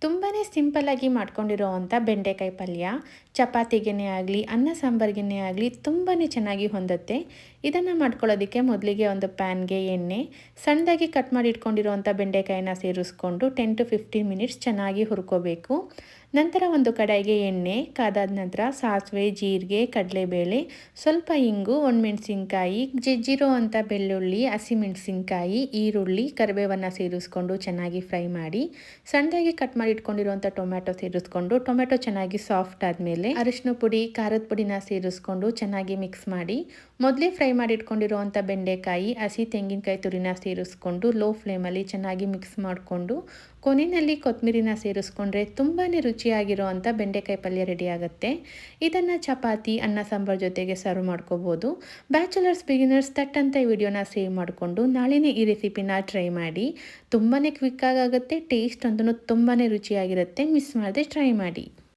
ತುಂಬಾ ಸಿಂಪಲ್ಲಾಗಿ ಮಾಡ್ಕೊಂಡಿರೋವಂಥ ಬೆಂಡೆಕಾಯಿ ಪಲ್ಯ ಚಪಾತಿಗೆ ಆಗಲಿ ಅನ್ನ ಸಾಂಬಾರಿಗೇ ಆಗಲಿ ತುಂಬಾ ಚೆನ್ನಾಗಿ ಹೊಂದುತ್ತೆ. ಇದನ್ನು ಮಾಡ್ಕೊಳ್ಳೋದಕ್ಕೆ ಮೊದಲಿಗೆ ಒಂದು ಪ್ಯಾನ್ಗೆ ಎಣ್ಣೆ, ಸಣ್ಣದಾಗಿ ಕಟ್ ಮಾಡಿ ಇಟ್ಕೊಂಡಿರೋವಂಥ ಬೆಂಡೆಕಾಯಿನ ಸೇರಿಸ್ಕೊಂಡು 10 to 15 ಮಿನಿಟ್ಸ್ ಚೆನ್ನಾಗಿ ಹುರ್ಕೋಬೇಕು. ನಂತರ ಒಂದು ಕಡಾಯಿಗೆ ಎಣ್ಣೆ ಕಾದಾದ ನಂತರ ಸಾಸಿವೆ, ಜೀರಿಗೆ, ಕಡಲೆಬೇಳೆ, ಸ್ವಲ್ಪ ಇಂಗು, ಒಣಮೆಣಸಿನ್ಕಾಯಿ, ಜಜ್ಜಿರೋ ಅಂಥ ಬೆಳ್ಳುಳ್ಳಿ, ಹಸಿಮೆಣಸಿನ್ಕಾಯಿ, ಈರುಳ್ಳಿ, ಕರಿಬೇವನ್ನು ಸೇರಿಸ್ಕೊಂಡು ಚೆನ್ನಾಗಿ ಫ್ರೈ ಮಾಡಿ, ಸಣ್ಣದಾಗಿ ಕಟ್ ಮಾಡಿ ಇಟ್ಕೊಂಡಿರುವಂಥ ಟೊಮ್ಯಾಟೊ ಸೇರಿಸ್ಕೊಂಡು ಟೊಮ್ಯಾಟೊ ಚೆನ್ನಾಗಿ ಸಾಫ್ಟ್ ಆದಮೇಲೆ ಅರಿಶಿನ ಪುಡಿ, ಖಾರದ ಪುಡಿನ ಸೇರಿಸ್ಕೊಂಡು ಚೆನ್ನಾಗಿ ಮಿಕ್ಸ್ ಮಾಡಿ, ಮೊದಲೇ ಫ್ರೈ ಮಾಡಿ ಇಟ್ಕೊಂಡಿರುವಂಥ ಬೆಂಡೆಕಾಯಿ, ಹಸಿ ತೆಂಗಿನಕಾಯಿ ತುರಿನ ಸೇರಿಸ್ಕೊಂಡು ಲೋ ಫ್ಲೇಮಲ್ಲಿ ಚೆನ್ನಾಗಿ ಮಿಕ್ಸ್ ಮಾಡಿಕೊಂಡು ಕೊನೆಯಲ್ಲಿ ಕೊತ್ತಂಬರಿನ ಸೇರಿಸ್ಕೊಂಡ್ರೆ ತುಂಬಾ ರುಚಿಯಾಗಿರೋ ಅಂಥ ಬೆಂಡೆಕಾಯಿ ಪಲ್ಯ ರೆಡಿ ಆಗುತ್ತೆ. ಇದನ್ನು ಚಪಾತಿ, ಅನ್ನ ಸಾಂಬಾರು ಜೊತೆಗೆ ಸರ್ವ್ ಮಾಡ್ಕೋಬೋದು. ಬ್ಯಾಚುಲರ್ಸ್, ಬಿಗಿನರ್ಸ್ ತಟ್ಟಂಥ ವಿಡಿಯೋನ ಸೇವ್ ಮಾಡಿಕೊಂಡು ನಾಳೆನೇ ಈ ರೆಸಿಪಿನ ಟ್ರೈ ಮಾಡಿ. ತುಂಬಾ ಕ್ವಿಕ್ಕಾಗುತ್ತೆ, ಟೇಸ್ಟ್ ಅಂತೂ ತುಂಬಾ ರುಚಿಯಾಗಿರುತ್ತೆ. ಮಿಸ್ ಮಾಡದೆ ಟ್ರೈ ಮಾಡಿ.